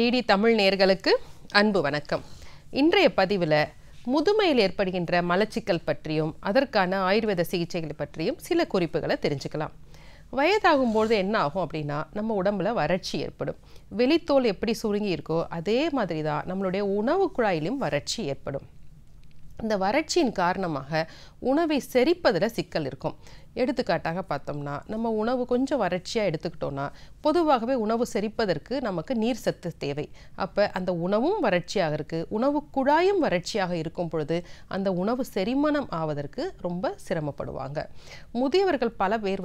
DD Tamil நேயர்களுக்கு அன்பு வணக்கம். இன்றைய பதிவில் முதுமையில் ஏற்படுகின்ற மலச்சிக்கல் பற்றியும் அதற்கான ஆயுர்வேத சிகிச்சைகளை பற்றியும் சில குறிப்புகளை தெரிஞ்சுக்கலாம். வயதாகும்போது என்ன ஆகும் அப்படின்னா, நம்ம உடம்புல வறட்சி ஏற்படும். வெளித்தோல் எப்படி சுருங்கி இருக்கோ அதே மாதிரி தான் நம்மளுடைய உணவு குழாயிலும் வறட்சி ஏற்படும். இந்த வறட்சியின் காரணமாக உணவை செரிப்பதில் சிக்கல் இருக்கும். எடுத்துக்காட்டாக பார்த்தோம்னா, நம்ம உணவு கொஞ்சம் வறட்சியாக எடுத்துக்கிட்டோன்னா பொதுவாகவே உணவு செரிப்பதற்கு நமக்கு நீர் சத்து தேவை. அப்போ அந்த உணவும் வறட்சியாக இருக்குது, உணவு குழாயும் வறட்சியாக இருக்கும் பொழுது அந்த உணவு செரிமானம் ஆவதற்கு ரொம்ப சிரமப்படுவாங்க. முதியவர்கள் பல பேர்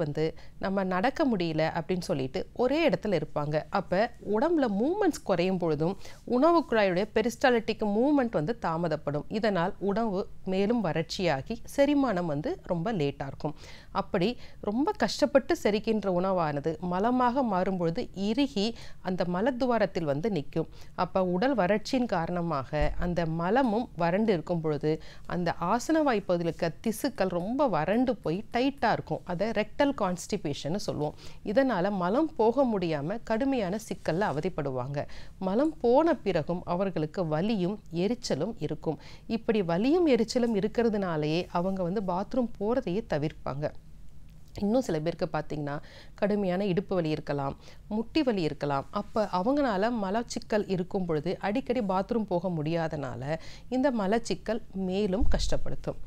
நம்ம நடக்க முடியல அப்படின்னு சொல்லிட்டு ஒரே இடத்துல இருப்பாங்க. அப்போ உடம்புல மூமெண்ட்ஸ் குறையும் பொழுதும் உணவு குழாயுடைய பெரிஸ்டாலிட்டிக் மூமெண்ட் தாமதப்படும். இதனால் உணவு மேலும் வறட்சியாகி செரிமானம் ரொம்ப லேட்டாக இருக்கும். அப்படி ரொம்ப கஷ்டப்பட்டு செரிக்கின்ற உணவானது மலமாக மாறும்பொழுது இறுகி அந்த மலத்துவாரத்தில் நிற்கும். அப்போ உடல் வறட்சியின் காரணமாக அந்த மலமும் வறண்டு இருக்கும் பொழுது அந்த ஆசன வாய்ப்பதில் இருக்க திசுக்கள் ரொம்ப வறண்டு போய் டைட்டாக இருக்கும். அதை ரெக்டல் கான்ஸ்டிபேஷன் சொல்லுவோம். இதனால் மலம் போக முடியாமல் கடுமையான சிக்கலில் அவதிப்படுவாங்க. மலம் போன பிறகும் அவர்களுக்கு வலியும் எரிச்சலும் இருக்கும். இப்படி வலியும் எரிச்சலும் இருக்கிறதுனாலேயே அவங்க பாத்ரூம் போகிறதையே தவிர்ப்பாங்க. இன்னும் சில பேருக்கு பார்த்திங்கன்னா கடுமையான இடுப்பு வலி இருக்கலாம், முட்டி வலி இருக்கலாம். அப்போ அவங்களால மலச்சிக்கல் இருக்கும் பொழுது அடிக்கடி பாத்ரூம் போக முடியாதனால இந்த மலச்சிக்கல் மேலும் கஷ்டப்படுத்தும்.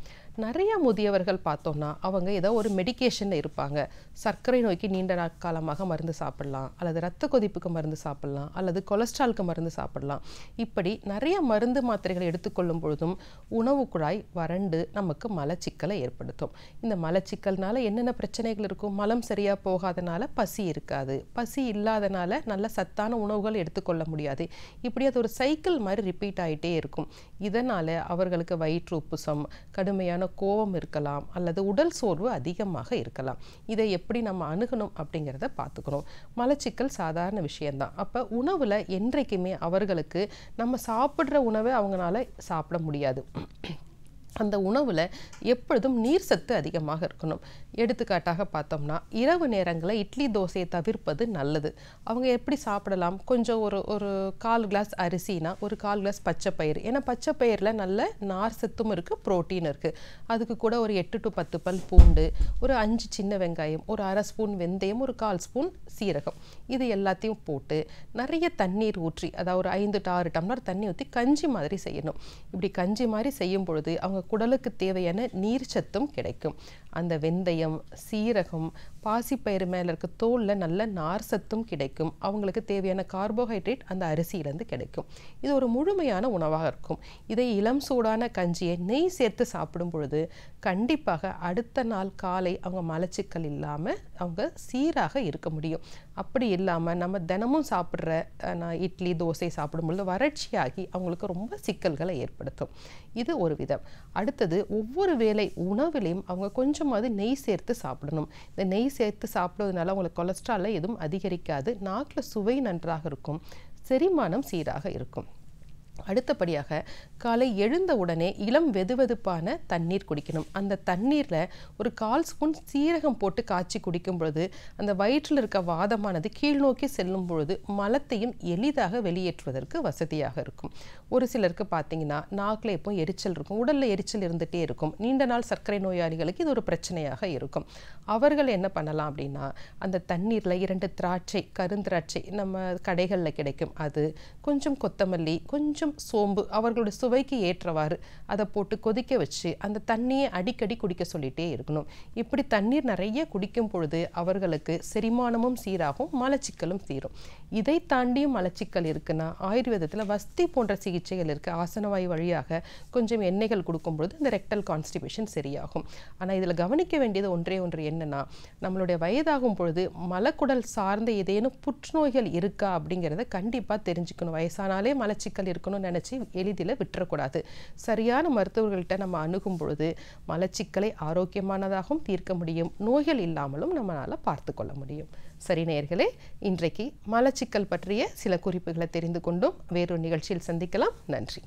நிறைய முதியவர்கள் பார்த்தோம்னா அவங்க ஏதோ ஒரு மெடிக்கேஷனில் இருப்பாங்க. சர்க்கரை நோய்க்கு நீண்ட காலமாக மருந்து சாப்பிடலாம், அல்லது இரத்த கொதிப்புக்கு மருந்து சாப்பிடலாம், அல்லது கொலஸ்ட்ராலுக்கு மருந்து சாப்பிடலாம். இப்படி நிறைய மருந்து மாத்திரைகளை எடுத்துக்கொள்ளும் பொழுதும் உணவு குழாய் வறண்டு நமக்கு மலச்சிக்கலை ஏற்படுத்தும். இந்த மலச்சிக்கல்னால என்னென்ன பிரச்சனைகள் இருக்கும்? மலம் சரியாக போகாதனால பசி இருக்காது, பசி இல்லாதனால நல்ல சத்தான உணவுகள் எடுத்துக்கொள்ள முடியாது. இப்படி அது ஒரு சைக்கிள் மாதிரி ரிப்பீட் ஆகிட்டே இருக்கும். இதனால் அவர்களுக்கு வயிற்று உப்புசம், கடுமையான கோபம் இருக்கலாம், அல்லது உடல் சோர்வு அதிகமாக இருக்கலாம். இதை எப்படி நம்ம அணுகணும் அப்படிங்கிறத பார்த்துக்கணும். மலச்சிக்கல் சாதாரண விஷயம்தான். அப்போ உணவில் என்றைக்குமே அவர்களுக்கு நம்ம சாப்பிட்ற உணவை அவங்களால சாப்பிட முடியாது. அந்த உணவில் எப்பொழுதும் நீர் சத்து அதிகமாக இருக்கணும். எடுத்துக்காட்டாக பார்த்தோம்னா இரவு நேரங்களில் இட்லி தோசையை தவிர்ப்பது நல்லது. அவங்க எப்படி சாப்பிடலாம்? கொஞ்சம் ஒரு 1/4 கிளாஸ் அரிசினா ஒரு 1/4 கிளாஸ் பச்சை பயிறு. ஏன்னா பச்சை பயிரில் நல்ல நார் சத்தும் இருக்குது, புரோட்டீன் இருக்குது. அதுக்கு கூட ஒரு 8 to 10 பல் பூண்டு, ஒரு 5 சின்ன வெங்காயம், ஒரு 1/2 ஸ்பூன் வெந்தயம், ஒரு 1/4 ஸ்பூன் சீரகம், இது எல்லாத்தையும் போட்டு நிறைய தண்ணீர் ஊற்றி, அதாவது ஒரு 5 to 6 டம்ளர் தண்ணி ஊற்றி கஞ்சி மாதிரி செய்யணும். இப்படி கஞ்சி மாதிரி செய்யும் பொழுது அவங்க குடலுக்கு தேவையான நீர் சத்தும் கிடைக்கும். அந்த வெந்தயம், சீரகம், பாசிப்பயிறு மேலே இருக்க தோலில் நல்ல நார் சத்தும் கிடைக்கும். அவங்களுக்கு தேவையான கார்போஹைட்ரேட் அந்த அரிசியிலேருந்து கிடைக்கும். இது ஒரு முழுமையான உணவாக இருக்கும். இதை இளம் சூடான கஞ்சியை நெய் சேர்த்து சாப்பிடும் பொழுது கண்டிப்பாக அடுத்த நாள் காலை அவங்க மலச்சிக்கல் இல்லாமல் அவங்க சீராக இருக்க முடியும். அப்படி இல்லாமல் நம்ம தினமும் சாப்பிட்ற இட்லி தோசை சாப்பிடும்பொழுது வறட்சியாகி அவங்களுக்கு ரொம்ப சிக்கல்களை ஏற்படுத்தும். இது ஒரு விதம். அடுத்தது, ஒவ்வொரு வேளை உணவிலையும் அவங்க கொஞ்சமாவது நெய் சேர்த்து சாப்பிடணும். இந்த நெய் சேர்த்து சாப்பிடுவதனால அவங்களுக்கு கொலஸ்ட்ரால் எதுவும் அதிகரிக்காது, நாக்கில் சுவை நன்றாக இருக்கும், செரிமானம் சீராக இருக்கும். அடுத்தபடியாக காலை எழுந்த உடனே இளம் வெதுவெதுப்பான தண்ணீர் குடிக்கணும். அந்த தண்ணீரில் ஒரு 1/4 ஸ்பூன் சீரகம் போட்டு காய்ச்சி குடிக்கும் பொழுது அந்த வயிற்றில் இருக்க வாதமானது கீழ் நோக்கி செல்லும் பொழுது மலத்தையும் எளிதாக வெளியேற்றுவதற்கு வசதியாக இருக்கும். ஒரு சிலருக்கு பார்த்தீங்கன்னா நாக்கில் எப்போ எரிச்சல் இருக்கும், உடலில் எரிச்சல் இருந்துகிட்டே இருக்கும். நீண்ட நாள் சர்க்கரை நோயாளிகளுக்கு இது ஒரு பிரச்சனையாக இருக்கும். அவர்கள் என்ன பண்ணலாம் அப்படின்னா, அந்த தண்ணீரில் 2 திராட்சை, கருந்திராட்சை நம்ம கடைகளில் கிடைக்கும், அது கொஞ்சம் கொத்தமல்லி, கொஞ்சம் சோம்பு, அவர்களுடைய சுவைக்கு ஏற்றவாறு அதை போட்டு கொதிக்க வச்சு அந்த தண்ணியை அடிக்கடி குடிக்க சொல்லிட்டே இருக்கணும். இப்படி தண்ணீர் நிறைய குடிக்கும் பொழுது அவர்களுக்கு செரிமானமும் சீராகும், மலச்சிக்கலும் தீரும். இதை தாண்டியும் மலச்சிக்கல் இருக்குன்னா ஆயுர்வேதத்தில் வஸ்தி போன்ற சிகிச்சைகள் இருக்குது. ஆசனவாய் வழியாக கொஞ்சம் எண்ணெய்கள் கொடுக்கும் பொழுது இந்த ரெக்டல் கான்ஸ்டிபேஷன் சரியாகும். ஆனால் இதில் கவனிக்க வேண்டியது ஒன்றே ஒன்று என்னன்னா, நம்மளுடைய வயதாகும் பொழுது மலக்குடல் சார்ந்த ஏதேனும் புற்றுநோய்கள் இருக்கா அப்படிங்கிறத கண்டிப்பாக தெரிஞ்சுக்கணும். வயசானாலே மலச்சிக்கல் இருக்கணும் நினைச்சு எளிதில் விட்டுறக்கூடாது. சரியான மருத்துவர்கள்ட்ட நம்ம அணுகும் பொழுது மலச்சிக்கலை ஆரோக்கியமானதாகவும் தீர்க்க முடியும், நோய்கள் இல்லாமலும் நம்மளால பார்த்து கொள்ள முடியும். சரி நேயர்களே, இன்றைக்கு மலச்சிக்கல் பற்றிய சில குறிப்புகளை தெரிந்து கொண்டும் வேறொரு நிகழ்ச்சியில் சந்திக்கலாம். நன்றி.